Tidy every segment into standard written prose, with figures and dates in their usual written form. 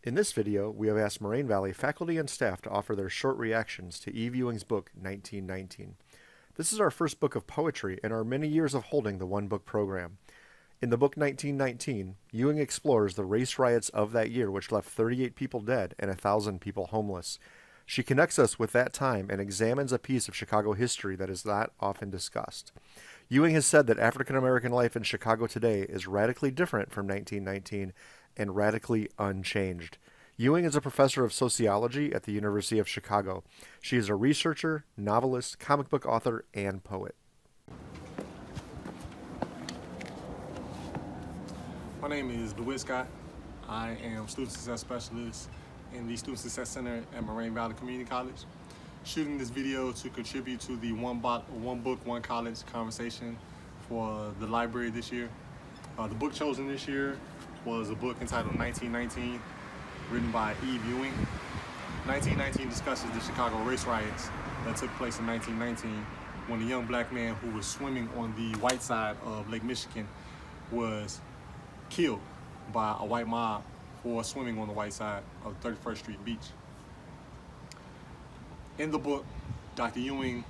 In this video, we have asked Moraine Valley faculty and staff to offer their short reactions to Eve Ewing's book, 1919. This is our first book of poetry in our many years of holding the one-book program. In the book 1919, Ewing explores the race riots of that year which left 38 people dead and 1,000 people homeless. She connects us with that time and examines a piece of Chicago history that is not often discussed. Ewing has said that African American life in Chicago today is radically different from 1919 and radically unchanged. Ewing is a professor of sociology at the University of Chicago. She is a researcher, novelist, comic book author, and poet. My name is Dewitt Scott. I am Student Success Specialist in the Student Success Center at Merrie Fefles Community College. Shooting this video to contribute to the One Book, One College conversation for the library this year. The book chosen this year was a book entitled 1919, written by Eve Ewing. 1919 discusses the Chicago race riots that took place in 1919 when a young black man who was swimming on the white side of Lake Michigan was killed by a white mob for swimming on the white side of 31st Street Beach. In the book, Dr. Ewing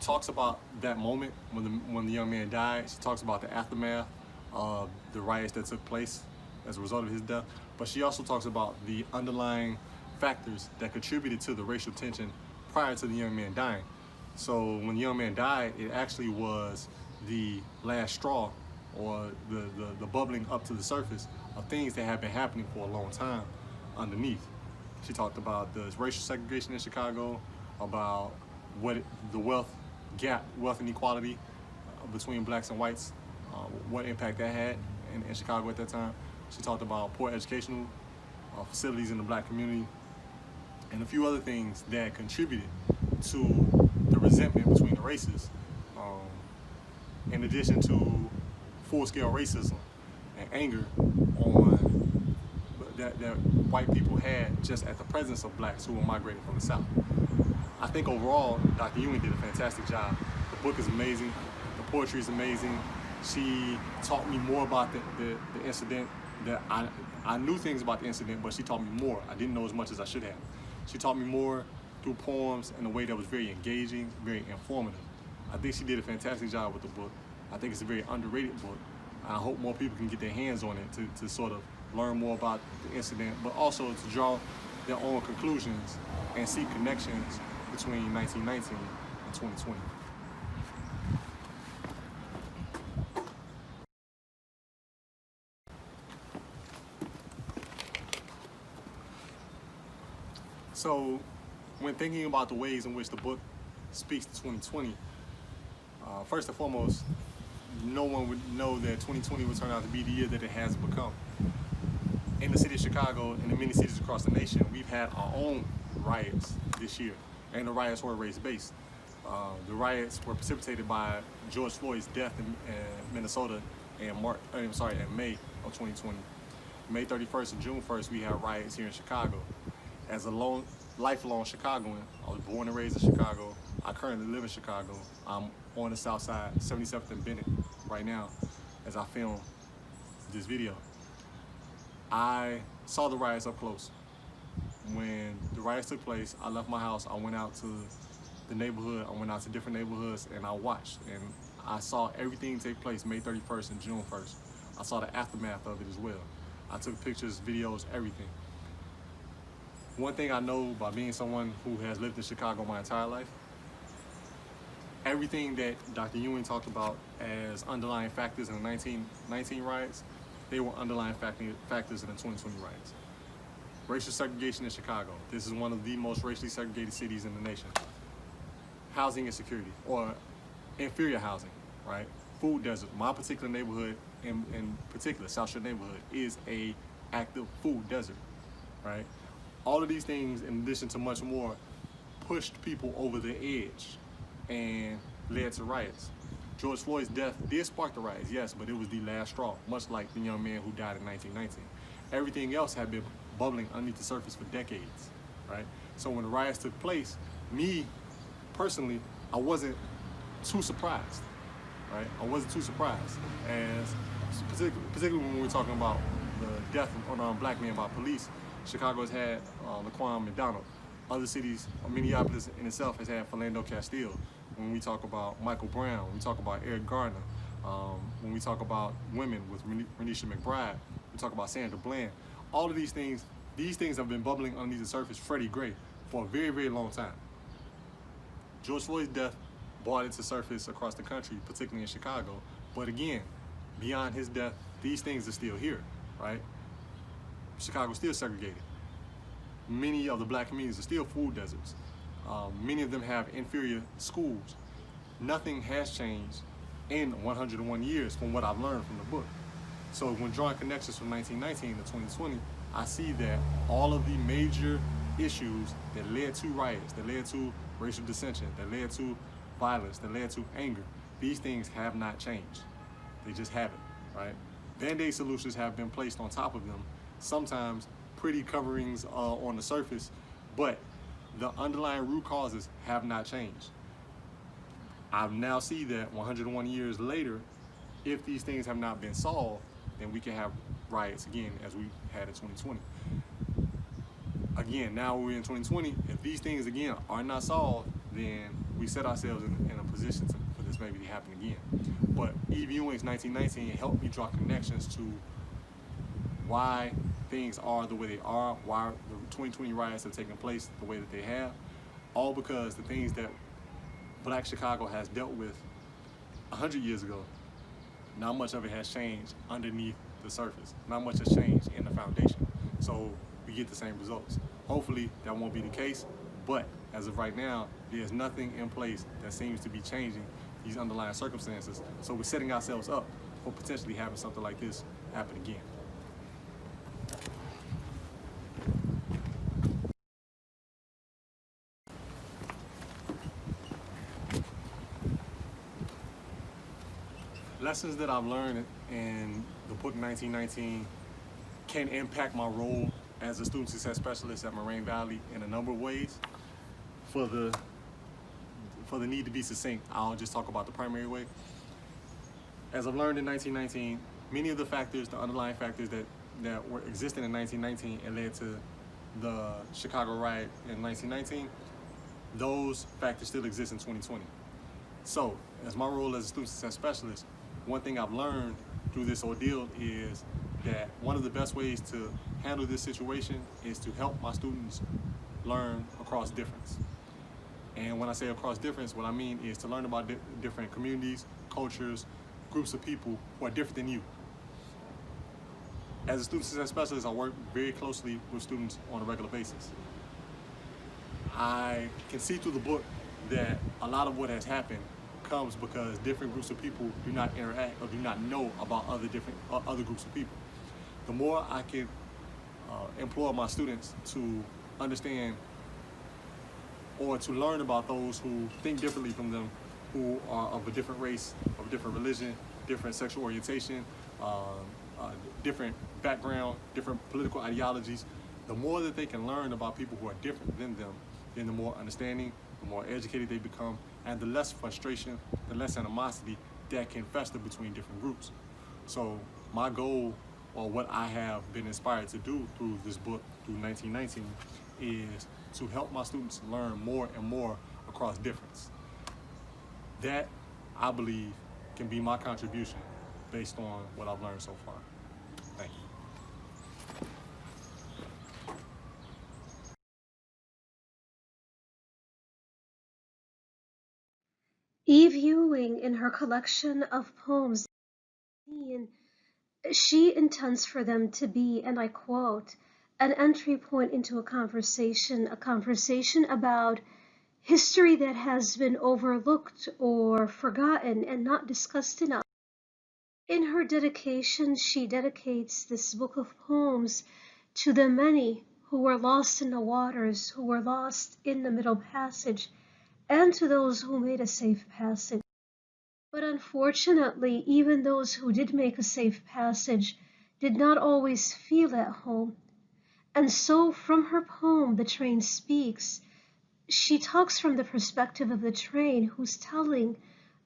talks about that moment when the young man died. She talks about the aftermath of the riots that took place as a result of his death, but she also talks about the underlying factors that contributed to the racial tension prior to the young man dying. So when the young man died, it actually was the last straw, or the bubbling up to the surface of things that have been happening for a long time underneath. She talked about the racial segregation in Chicago, about the wealth inequality between blacks and whites, what impact that had in Chicago at that time. She talked about poor educational facilities in the black community, and a few other things that contributed to the resentment between the races, in addition to full-scale racism and anger on that white people had just at the presence of blacks who were migrating from the South. I think overall, Dr. Ewing did a fantastic job. The book is amazing. The poetry is amazing. She taught me more about the incident. That I knew things about the incident, but she taught me more. I didn't know as much as I should have. She taught me more through poems in a way that was very engaging, very informative. I think she did a fantastic job with the book. I think it's a very underrated book. I hope more people can get their hands on it to sort of learn more about the incident, but also to draw their own conclusions and see connections between 1919 and 2020. So, when thinking about the ways in which the book speaks to 2020, first and foremost, no one would know that 2020 would turn out to be the year that it has become. In the city of Chicago and in many cities across the nation, we've had our own riots this year, and the riots were race-based. The riots were precipitated by George Floyd's death in Minnesota in May of 2020. May 31st and June 1st, we had riots here in Chicago. As a lifelong Chicagoan, I was born and raised in Chicago. I currently live in Chicago. I'm on the south side, 77th and Bennett right now as I film this video. I saw the riots up close. When the riots took place, I left my house, I went out to the neighborhood, I went out to different neighborhoods, and I watched, and I saw everything take place May 31st and June 1st. I saw the aftermath of it as well. I took pictures, videos, everything. One thing I know by being someone who has lived in Chicago my entire life, everything that Dr. Ewing talked about as underlying factors in the 1919 riots, they were underlying factors in the 2020 riots. Racial segregation in Chicago. This is one of the most racially segregated cities in the nation. Housing insecurity, or inferior housing, right? Food desert. My particular neighborhood, in particular, South Shore neighborhood, is a active food desert, right? All of these things, in addition to much more, pushed people over the edge and led to riots. George Floyd's death did spark the riots, yes, but it was the last straw, much like the young man who died in 1919. Everything else had been bubbling underneath the surface for decades, right? So when the riots took place, me, personally, I wasn't too surprised, right? I wasn't too surprised, as particularly when we were talking about the death of unarmed black men by police. Chicago's had Laquan McDonald. Other cities, Minneapolis in itself has had Philando Castile. When we talk about Michael Brown, when we talk about Eric Garner, when we talk about women with Renisha McBride, we talk about Sandra Bland. All of these things have been bubbling underneath the surface, Freddie Gray, for a very, very long time. George Floyd's death brought it to surface across the country, particularly in Chicago. But again, beyond his death, these things are still here, right? Chicago's still segregated. Many of the black communities are still food deserts. Many of them have inferior schools. Nothing has changed in 101 years from what I've learned from the book. So when drawing connections from 1919 to 2020, I see that all of the major issues that led to riots, that led to racial dissension, that led to violence, that led to anger, these things have not changed. They just haven't, right? Band-Aid solutions have been placed on top of them, sometimes pretty coverings on the surface, but the underlying root causes have not changed. I now see that 101 years later, if these things have not been solved, then we can have riots again as we had in 2020. Again, now we're in 2020, if these things again are not solved, then we set ourselves in a position for this maybe to happen again. But Eve Ewing's 1919 helped me draw connections to why things are the way they are, why the 2020 riots have taken place the way that they have, all because the things that Black Chicago has dealt with 100 years ago, not much of it has changed underneath the surface. Not much has changed in the foundation. So we get the same results. Hopefully that won't be the case, but as of right now, there's nothing in place that seems to be changing these underlying circumstances. So we're setting ourselves up for potentially having something like this happen again. Lessons that I've learned in the book 1919 can impact my role as a student success specialist at Moraine Valley in a number of ways. For the need to be succinct, I'll just talk about the primary way. As I've learned in 1919, many of the factors, the underlying factors that were existing in 1919 and led to the Chicago riot in 1919, those factors still exist in 2020. So, as my role as a student success specialist, one thing I've learned through this ordeal is that one of the best ways to handle this situation is to help my students learn across difference. And when I say across difference, what I mean is to learn about different communities, cultures, groups of people who are different than you. As a student success specialist, I work very closely with students on a regular basis. I can see through the book that a lot of what has happened comes because different groups of people do not interact or do not know about other groups of people. The more I can employ my students to understand or to learn about those who think differently from them, who are of a different race, of a different religion, different sexual orientation, different background, different political ideologies, the more that they can learn about people who are different than them, then the more understanding, the more educated they become, and the less frustration, the less animosity that can fester between different groups. So my goal, or what I have been inspired to do through this book, through 1919, is to help my students learn more and more across difference. That, I believe, can be my contribution based on what I've learned so far. Thank you. Eve Ewing, in her collection of poems, she intends for them to be, and I quote, an entry point into a conversation about history that has been overlooked or forgotten and not discussed enough. In her dedication, she dedicates this book of poems to the many who were lost in the waters, who were lost in the Middle Passage, and to those who made a safe passage. But unfortunately, even those who did make a safe passage did not always feel at home. And so from her poem, The Train Speaks, she talks from the perspective of the train who's telling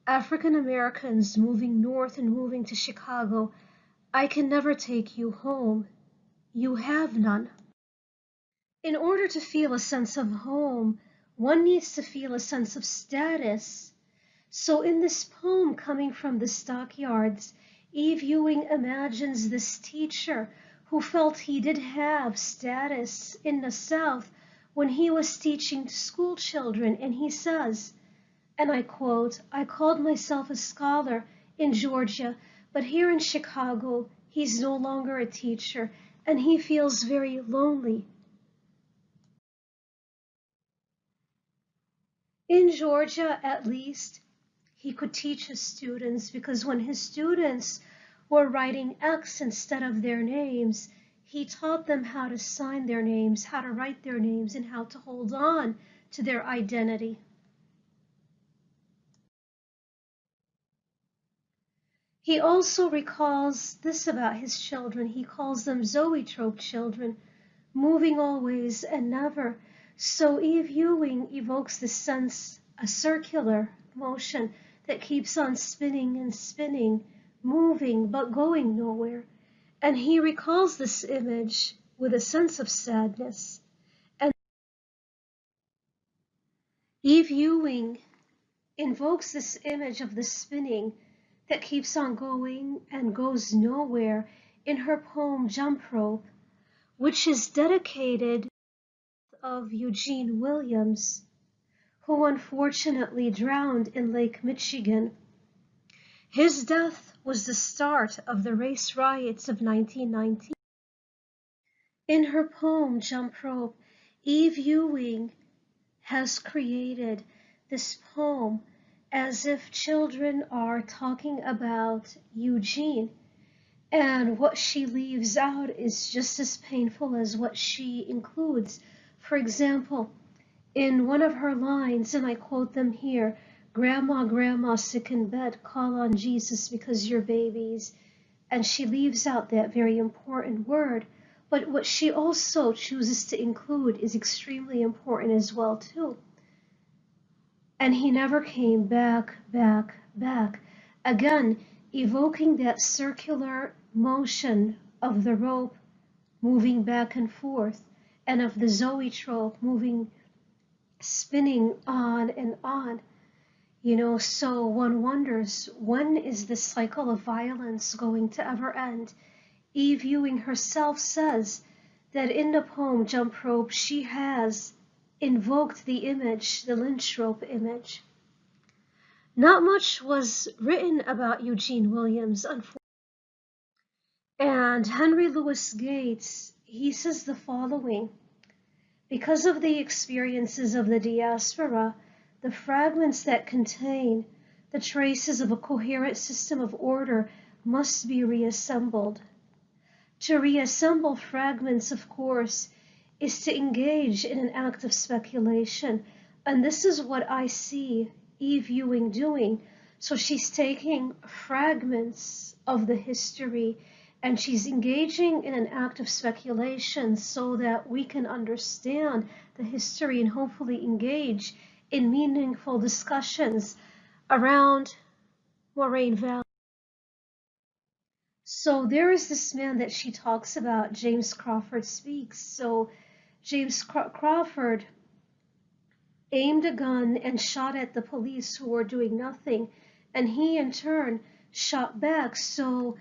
African Americans moving north and moving to Chicago, I can never take you home. You have none. In order to feel a sense of home, one needs to feel a sense of status. So in this poem coming from the stockyards, Eve Ewing imagines this teacher who felt he did have status in the South when he was teaching school children, and he says, and I quote, "I called myself a scholar in Georgia, but here in Chicago, he's no longer a teacher, and he feels very lonely." In Georgia, at least, he could teach his students, because when his students were writing X instead of their names, he taught them how to sign their names, how to write their names, and how to hold on to their identity. He also recalls this about his children. He calls them zoetrope children, moving always and never. So Eve Ewing evokes the sense, a circular motion that keeps on spinning and spinning, moving but going nowhere. And he recalls this image with a sense of sadness. And Eve Ewing invokes this image of the spinning that keeps on going and goes nowhere in her poem Jump Rope, which is dedicated of Eugene Williams, who unfortunately drowned in Lake Michigan. His death was the start of the race riots of 1919. In her poem Jump Rope, Eve Ewing has created this poem as if children are talking about Eugene, and what she leaves out is just as painful as what she includes. For example, in one of her lines, and I quote them here, "Grandma, grandma, sick in bed, call on Jesus because you're babies." And she leaves out that very important word. But what she also chooses to include is extremely important as well, too. And he never came back, back, back. Again, evoking that circular motion of the rope moving back and forth, and of the zoetrope moving, spinning on and on. You know, so one wonders, when is this cycle of violence going to ever end? Eve Ewing herself says that in the poem Jump Rope, she has invoked the image, the lynch rope image. Not much was written about Eugene Williams, unfortunately. And Henry Louis Gates, he says the following: because of the experiences of the diaspora, the fragments that contain the traces of a coherent system of order must be reassembled. To reassemble fragments, of course, is to engage in an act of speculation. And this is what I see Eve Ewing doing. So she's taking fragments of the history and she's engaging in an act of speculation so that we can understand the history and hopefully engage in meaningful discussions around Moraine Valley. So there is this man that she talks about, James Crawford Speaks. So James Crawford aimed a gun and shot at the police who were doing nothing, and he in turn shot back. So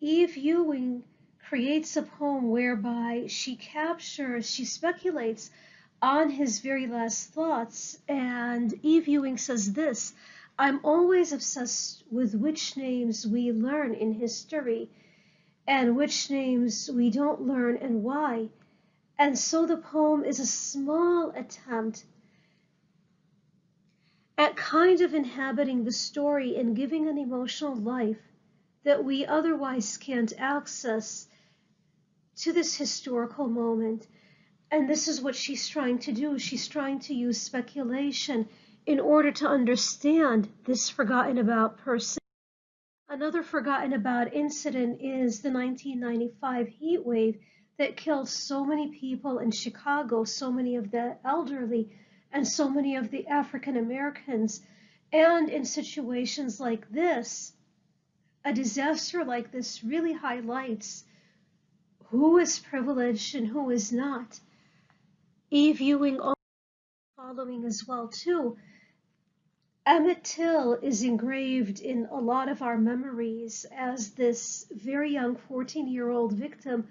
Eve Ewing creates a poem whereby she speculates on his very last thoughts, and Eve Ewing says this: "I'm always obsessed with which names we learn in history and which names we don't learn and why." And so the poem is a small attempt at kind of inhabiting the story and giving an emotional life that we otherwise can't access to this historical moment. And this is what she's trying to do. She's trying to use speculation in order to understand this forgotten about person. Another forgotten about incident is the 1995 heat wave that killed so many people in Chicago, so many of the elderly and so many of the African Americans. And in situations like this, a disaster like this really highlights who is privileged and who is not. Eve Ewing also following as well too. Emmett Till is engraved in a lot of our memories as this very young 14-year-old victim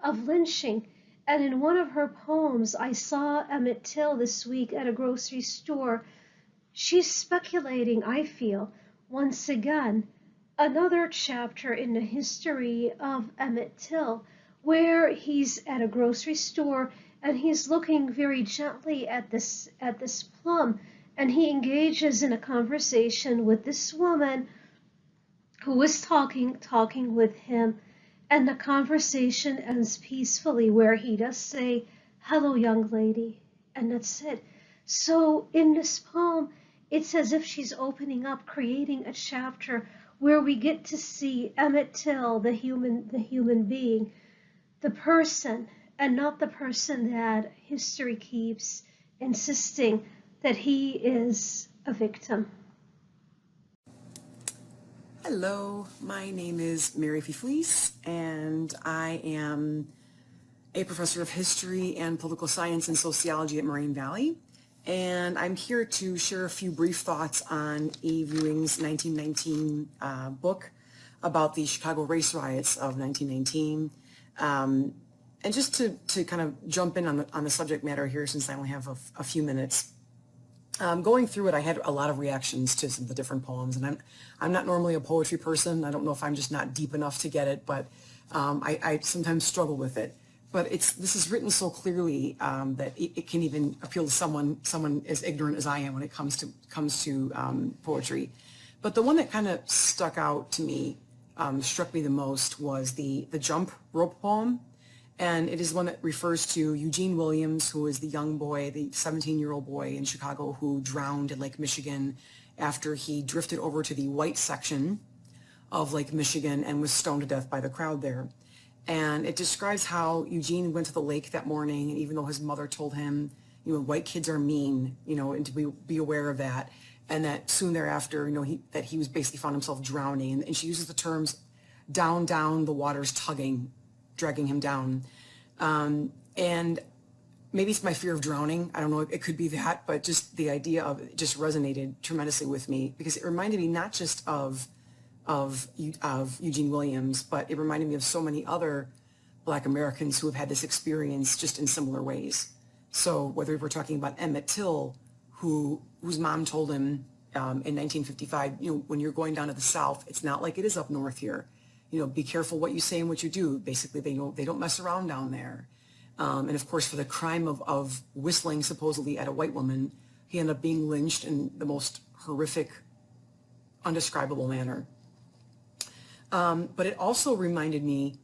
of lynching. And in one of her poems, I saw Emmett Till this week at a grocery store. She's speculating, I feel, once again, another chapter in the history of Emmett Till, where he's at a grocery store and he's looking very gently at this plum, and he engages in a conversation with this woman who is talking with him, and the conversation ends peacefully where he does say, "Hello, young lady," and that's it. So in this poem, it's as if she's opening up, creating a chapter where we get to see Emmett Till, the human being, the person, and not the person that history keeps insisting that he is a victim. Hello, my name is Merrie Fefles, and I am a professor of history and political science and sociology at Moraine Valley. And I'm here to share a few brief thoughts on Eve Ewing's 1919 book about the Chicago race riots of 1919. And just to kind of jump in on the subject matter here, since I only have a few minutes. Going through it, I had a lot of reactions to some of the different poems, and I'm not normally a poetry person. I don't know if I'm just not deep enough to get it, but I sometimes struggle with it. But this is written so clearly that it can even appeal to someone as ignorant as I am when it comes to poetry. But the one that kind of struck me the most was the jump rope poem. And it is one that refers to Eugene Williams, who is the young boy, the 17-year-old boy in Chicago who drowned in Lake Michigan after he drifted over to the white section of Lake Michigan and was stoned to death by the crowd there. And it describes how Eugene went to the lake that morning, and even though his mother told him, white kids are mean, and to be aware of that, and that soon thereafter, that he was basically found himself drowning. And she uses the terms, down, the water's tugging, dragging him down. And maybe it's my fear of drowning. I don't know, it could be that, but just the idea of it just resonated tremendously with me, because it reminded me not just of Eugene Williams, but it reminded me of so many other Black Americans who have had this experience just in similar ways. So whether we're talking about Emmett Till, whose mom told him in 1955, when you're going down to the South, it's not like it is up north here. Be careful what you say and what you do. Basically, they don't mess around down there. And of course, for the crime of whistling supposedly at a white woman, he ended up being lynched in the most horrific, undescribable manner. But it also reminded me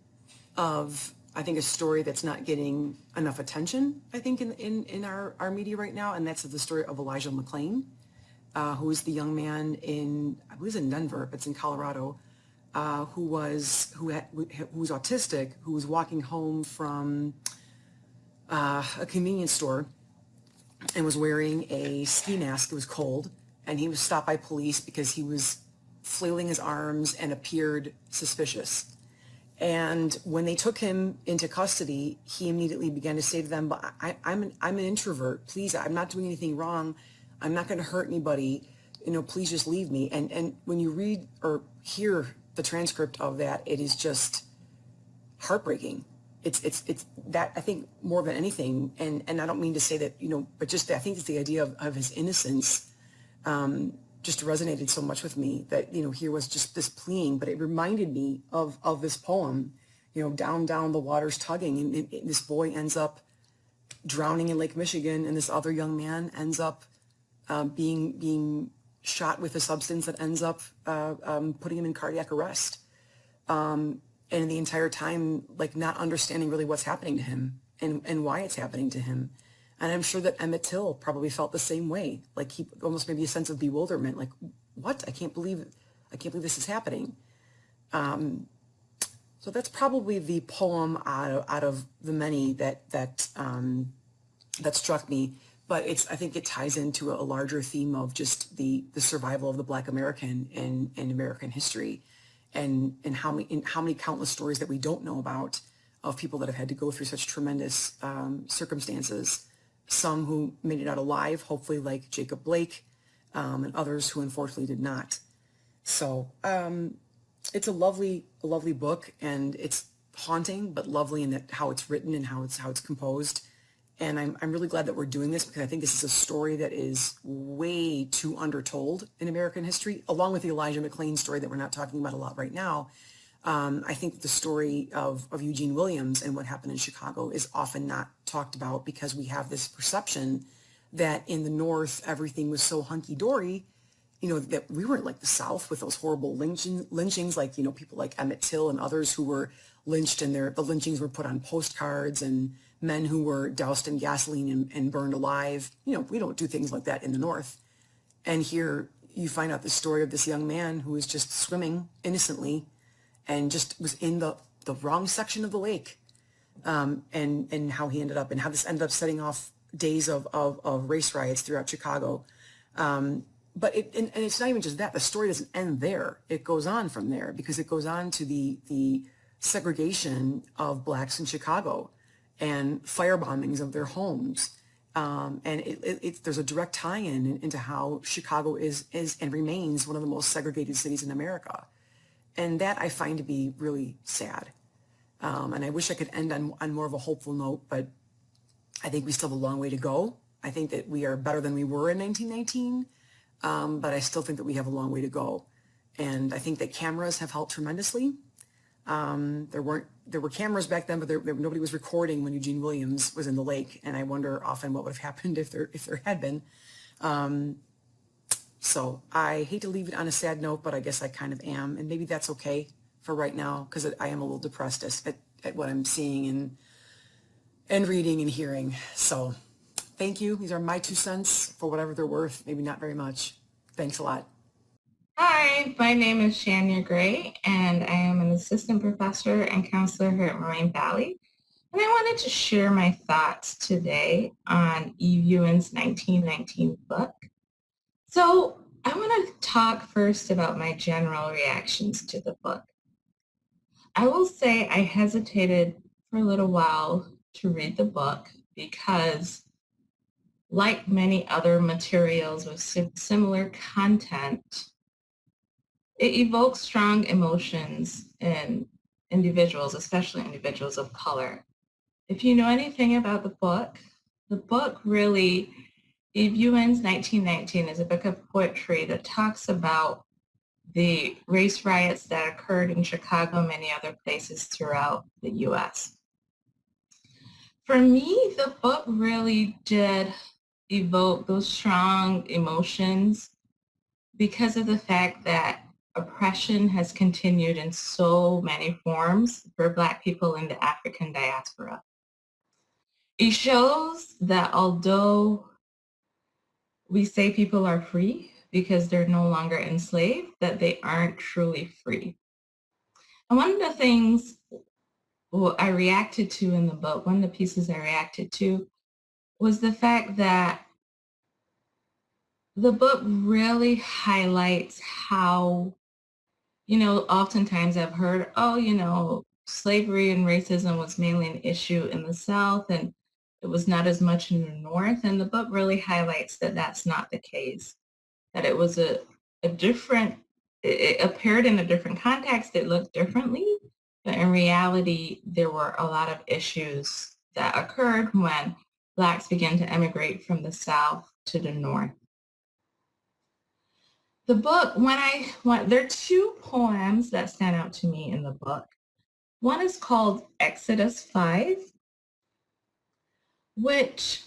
of, I think, a story that's not getting enough attention, I think, in our media right now, and that's the story of Elijah McClain, who is the young man I believe in Denver, but it's in Colorado, who was autistic, who was walking home from a convenience store and was wearing a ski mask. It was cold, and he was stopped by police because he was flailing his arms and appeared suspicious. And when they took him into custody, he immediately began to say to them, "But I'm an introvert. Please, I'm not doing anything wrong. I'm not going to hurt anybody. Please just leave me." And when you read or hear the transcript of that, it is just heartbreaking. It's that, I think, more than anything, and I don't mean to say that, but just I think it's the idea of his innocence just resonated so much with me that, here was just this pleading, but it reminded me of this poem, down, the water's tugging, and this boy ends up drowning in Lake Michigan, and this other young man ends up being shot with a substance that ends up putting him in cardiac arrest. And the entire time, not understanding really what's happening to him and why it's happening to him. And I'm sure that Emmett Till probably felt the same way. He almost maybe a sense of bewilderment, what? I can't believe this is happening. So that's probably the poem out of the many that struck me. But I think it ties into a larger theme of just the survival of the Black American in American history, and how many countless stories that we don't know about of people that have had to go through such tremendous circumstances some who made it out alive, hopefully like Jacob Blake, and others who unfortunately did not. So it's a lovely book, and it's haunting but lovely in that how it's written and how it's composed. And I'm really glad that we're doing this, because I think this is a story that is way too undertold in American history, along with the Elijah McClain story that we're not talking about a lot right now. I think the story of Eugene Williams and what happened in Chicago is often not talked about, because we have this perception that in the North, everything was so hunky-dory, that we weren't like the South with those horrible lynchings, like, people like Emmett Till and others who were lynched, and the lynchings were put on postcards, and men who were doused in gasoline and burned alive. We don't do things like that in the North. And here you find out the story of this young man who was just swimming innocently and just was in the wrong section of the lake, and how he ended up, and how this ended up setting off days of race riots throughout Chicago. But it's not even just that. The story doesn't end there. It goes on from there, because it goes on to the segregation of blacks in Chicago and firebombings of their homes. And there's a direct tie-in into how Chicago is and remains one of the most segregated cities in America. And that I find to be really sad. And I wish I could end on more of a hopeful note, but I think we still have a long way to go. I think that we are better than we were in 1919, but I still think that we have a long way to go. And I think that cameras have helped tremendously. There were cameras back then, but nobody was recording when Eugene Williams was in the lake, and I wonder often what would have happened if there had been. So I hate to leave it on a sad note, but I guess I kind of am, and maybe that's okay for right now, because I am a little depressed at what I'm seeing and reading and hearing. So thank you. These are my 2 cents for whatever they're worth. Maybe not very much. Thanks a lot. Hi, my name is Shanya Gray, and I am an assistant professor and counselor here at Moraine Valley. And I wanted to share my thoughts today on Eve Ewing's 1919 book. So I want to talk first about my general reactions to the book. I will say I hesitated for a little while to read the book because, like many other materials with similar content, it evokes strong emotions in individuals, especially individuals of color. If you know anything about the book really, Eve Ewing's 1919 is a book of poetry that talks about the race riots that occurred in Chicago and many other places throughout the U.S. For me, the book really did evoke those strong emotions because of the fact that oppression has continued in so many forms for Black people in the African diaspora. It shows that although we say people are free because they're no longer enslaved, that they aren't truly free. And one of the things I reacted to in the book, one of the pieces I reacted to, was the fact that the book really highlights how, oftentimes I've heard, slavery and racism was mainly an issue in the South and it was not as much in the North. And the book really highlights that that's not the case, that it was a different, it appeared in a different context, it looked differently, but in reality, there were a lot of issues that occurred when Blacks began to emigrate from the South to the North. The book, there are 2 poems that stand out to me in the book. One is called Exodus 5, which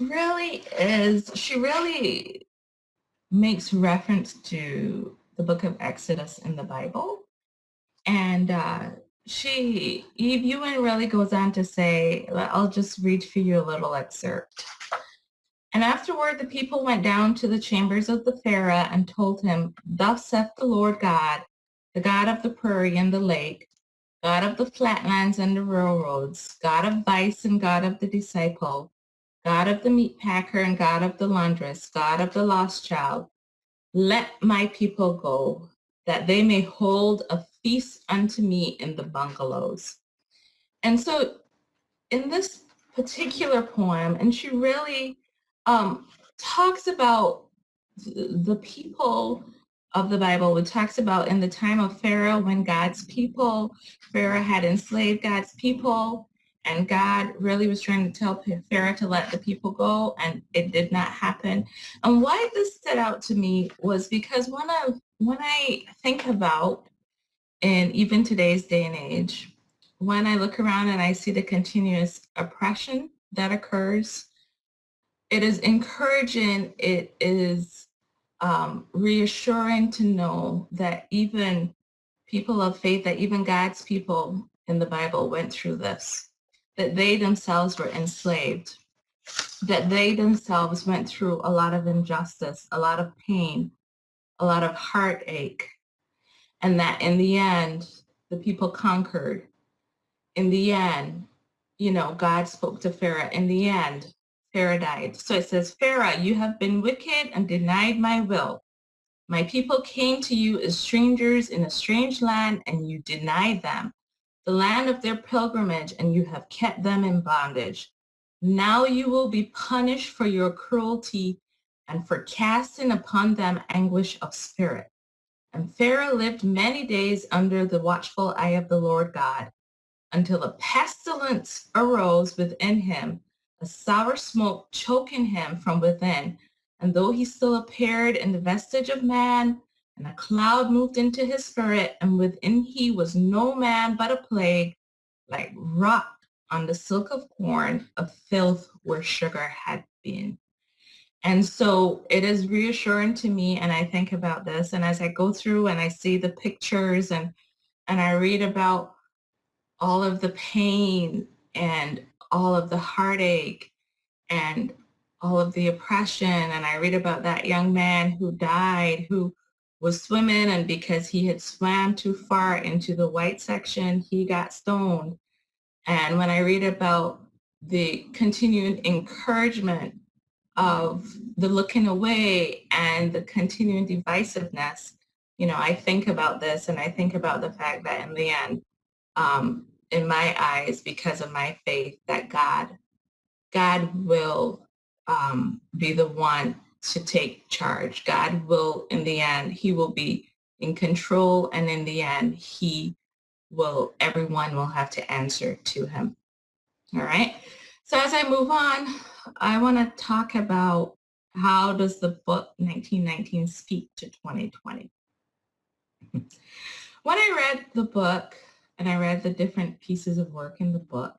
she really makes reference to the book of Exodus in the Bible. And Eve Ewing really goes on to say, I'll just read for you a little excerpt. And afterward, the people went down to the chambers of the Pharaoh and told him, "Thus saith the Lord God, the God of the prairie and the lake, God of the flatlands and the railroads, God of vice and God of the disciple, God of the meat packer and God of the laundress, God of the lost child, let my people go, that they may hold a feast unto me in the bungalows." And so in this particular poem, and she really talks about the people of the Bible. It talks about in the time of Pharaoh, when Pharaoh had enslaved God's people, and God really was trying to tell Pharaoh to let the people go, and it did not happen. And why this stood out to me was because when I think about, in even today's day and age, when I look around and I see the continuous oppression that occurs, it is encouraging, it is reassuring to know that even people of faith, that even God's people in the Bible went through this, that they themselves were enslaved, that they themselves went through a lot of injustice, a lot of pain, a lot of heartache, and that in the end, the people conquered. In the end, God spoke to Pharaoh. In the end, Pharaoh died. So it says, Pharaoh, you have been wicked and denied my will. My people came to you as strangers in a strange land, and you denied them, the land of their pilgrimage, and you have kept them in bondage. Now you will be punished for your cruelty and for casting upon them anguish of spirit. And Pharaoh lived many days under the watchful eye of the Lord God, until a pestilence arose within him, a sour smoke choking him from within. And though he still appeared in the vestige of man, and a cloud moved into his spirit, and within he was no man but a plague, like rock on the silk of corn, of filth where sugar had been. And so it is reassuring to me, and I think about this, and as I go through and I see the pictures and I read about all of the pain and all of the heartache and all of the oppression. And I read about that young man who died, who was swimming, and because he had swam too far into the white section, he got stoned. And when I read about the continuing encouragement of the looking away and the continuing divisiveness, I think about this, and I think about the fact that in the end, in my eyes, because of my faith, that God will be the one to take charge. God will, in the end, he will be in control, and in the end, everyone will have to answer to him. All right. So as I move on, I want to talk about, how does the book 1919 speak to 2020? When I read the book and I read the different pieces of work in the book,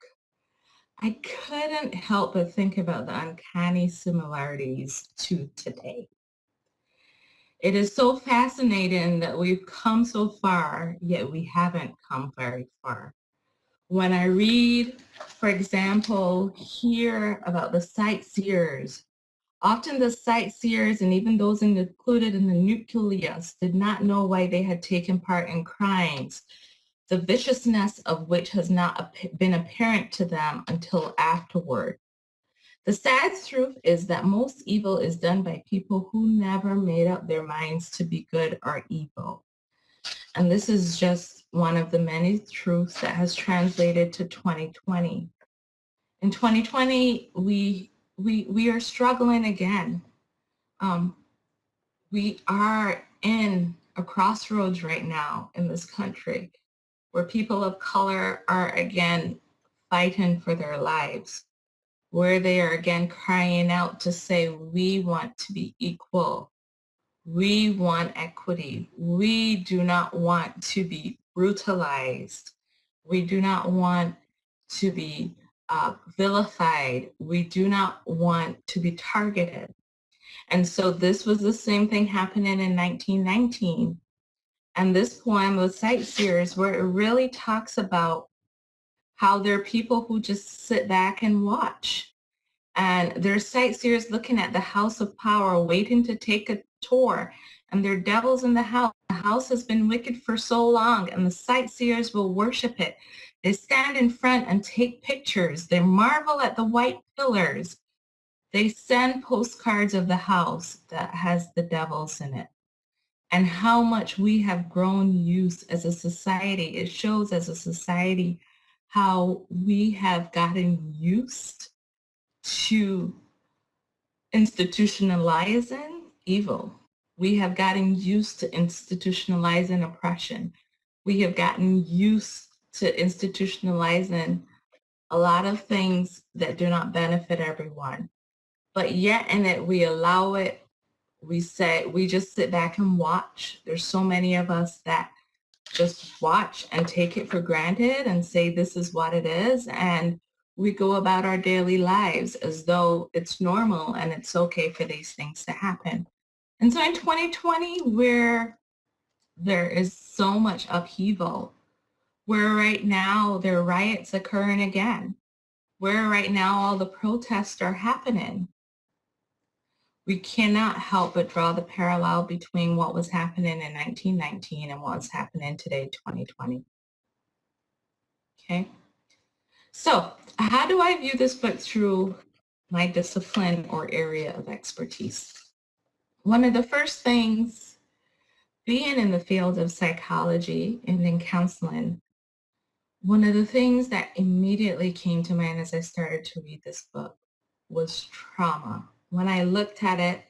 I couldn't help but think about the uncanny similarities to today. It is so fascinating that we've come so far, yet we haven't come very far. When I read, for example, here about the sightseers, often the sightseers and even those included in the nucleus did not know why they had taken part in crimes, the viciousness of which has not been apparent to them until afterward. The sad truth is that most evil is done by people who never made up their minds to be good or evil. And this is just one of the many truths that has translated to 2020. In 2020, we are struggling again. We are in a crossroads right now in this country where people of color are again fighting for their lives, where they are again crying out to say, we want to be equal. We want equity. We do not want to be brutalized. We do not want to be vilified. We do not want to be targeted. And so this was the same thing happening in 1919. And this poem, The Sightseers, where it really talks about how there are people who just sit back and watch. And there are sightseers looking at the house of power, waiting to take a tour. And there are devils in the house. The house has been wicked for so long, and the sightseers will worship it. They stand in front and take pictures. They marvel at the white pillars. They send postcards of the house that has the devils in it. And how much we have grown used as a society. It shows as a society how we have gotten used to institutionalizing evil. We have gotten used to institutionalizing oppression. We have gotten used to institutionalizing a lot of things that do not benefit everyone. But yet in it, we allow it. We just sit back and watch. There's so many of us that just watch and take it for granted and say this is what it is. And we go about our daily lives as though it's normal and it's okay for these things to happen. And so in 2020, where there is so much upheaval, where right now there are riots occurring again, where right now all the protests are happening, we cannot help but draw the parallel between what was happening in 1919 and what's happening today, 2020. Okay? So how do I view this book through my discipline or area of expertise? One of the first things, being in the field of psychology and in counseling, one of the things that immediately came to mind as I started to read this book was trauma. When I looked at it,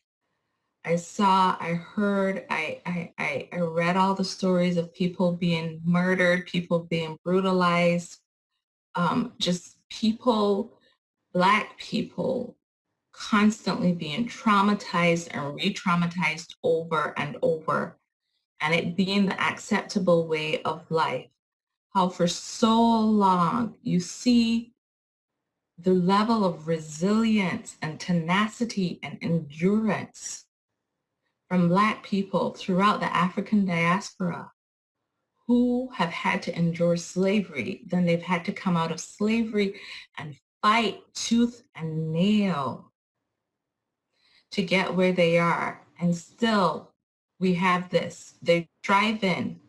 I saw, I heard, I read all the stories of people being murdered, people being brutalized, just people, Black people, constantly being traumatized and re-traumatized over and over, and it being the acceptable way of life. How for so long you see the level of resilience and tenacity and endurance from Black people throughout the African diaspora who have had to endure slavery. Then they've had to come out of slavery and fight tooth and nail to get where they are. And still we have this. They strive in.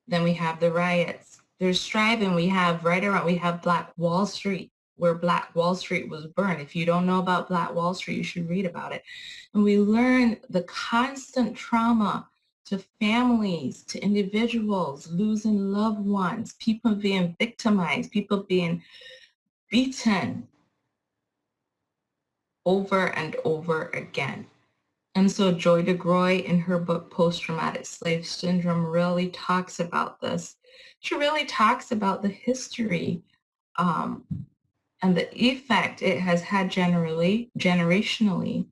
Then we have the riots. There's striving. We have Black Wall Street, where Black Wall Street was burned. If you don't know about Black Wall Street, you should read about it. And we learn the constant trauma to families, to individuals, losing loved ones, people being victimized, people being beaten over and over again. And so Joy DeGroy in her book, Post-Traumatic Slave Syndrome, really talks about this. She really talks about the history and the effect it has had generationally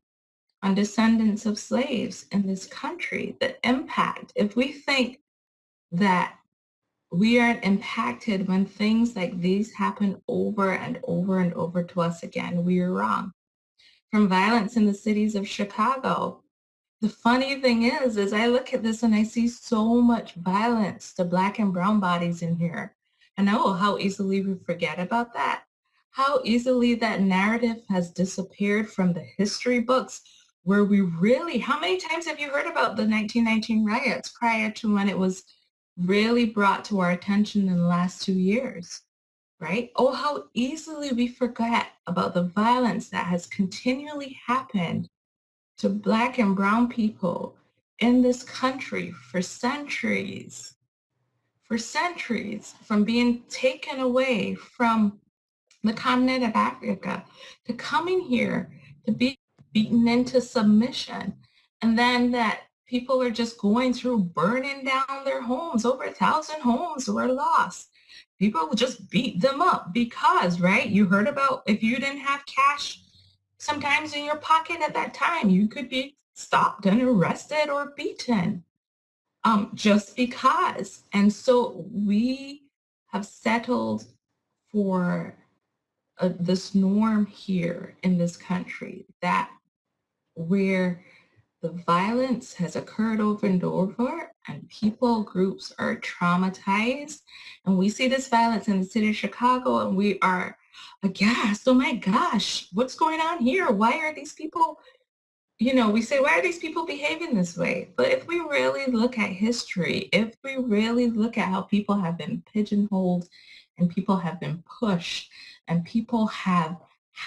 on descendants of slaves in this country, the impact. If we think that we aren't impacted when things like these happen over and over and over to us again, we are wrong. From violence in the cities of Chicago, the funny thing is I look at this and I see so much violence to Black and brown bodies in here. And oh, how easily we forget about that. How easily that narrative has disappeared from the history books where how many times have you heard about the 1919 riots prior to when it was really brought to our attention in the last 2 years, right? Oh, how easily we forget about the violence that has continually happened to Black and brown people in this country for centuries, from being taken away from the continent of Africa to coming here to be beaten into submission. And then that people are just going through burning down their homes. Over 1,000 homes were lost. People just beat them up because, right? You heard about if you didn't have cash sometimes in your pocket at that time, you could be stopped and arrested or beaten just because. And so we have settled for this norm here in this country that where the violence has occurred over and over and groups are traumatized. And we see this violence in the city of Chicago and we are aghast. Oh my gosh, what's going on here? Why are these people, we say, why are these people behaving this way? But if we really look at history, if we really look at how people have been pigeonholed and people have been pushed and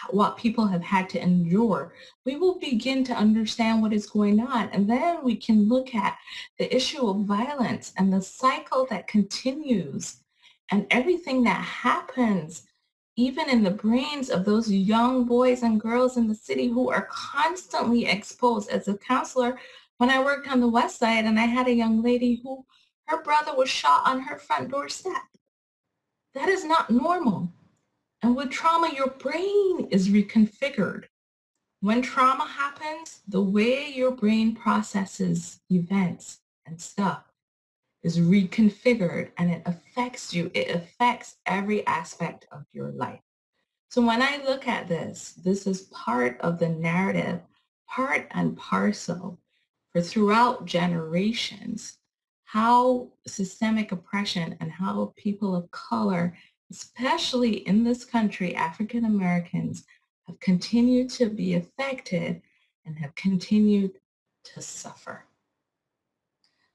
what people have had to endure, we will begin to understand what is going on. And then we can look at the issue of violence and the cycle that continues and everything that happens even in the brains of those young boys and girls in the city who are constantly exposed. As a counselor, when I worked on the West Side, and I had a young lady who her brother was shot on her front doorstep. That is not normal. And with trauma, your brain is reconfigured. When trauma happens, the way your brain processes events and stuff is reconfigured, and it affects you. It affects every aspect of your life. So when I look at this, this is part of the narrative, part and parcel for throughout generations, how systemic oppression and how people of color, especially in this country, African Americans, have continued to be affected and have continued to suffer.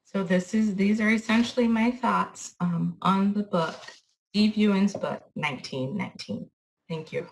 So these are essentially my thoughts on the book, Eve Ewing's book, 1919. Thank you.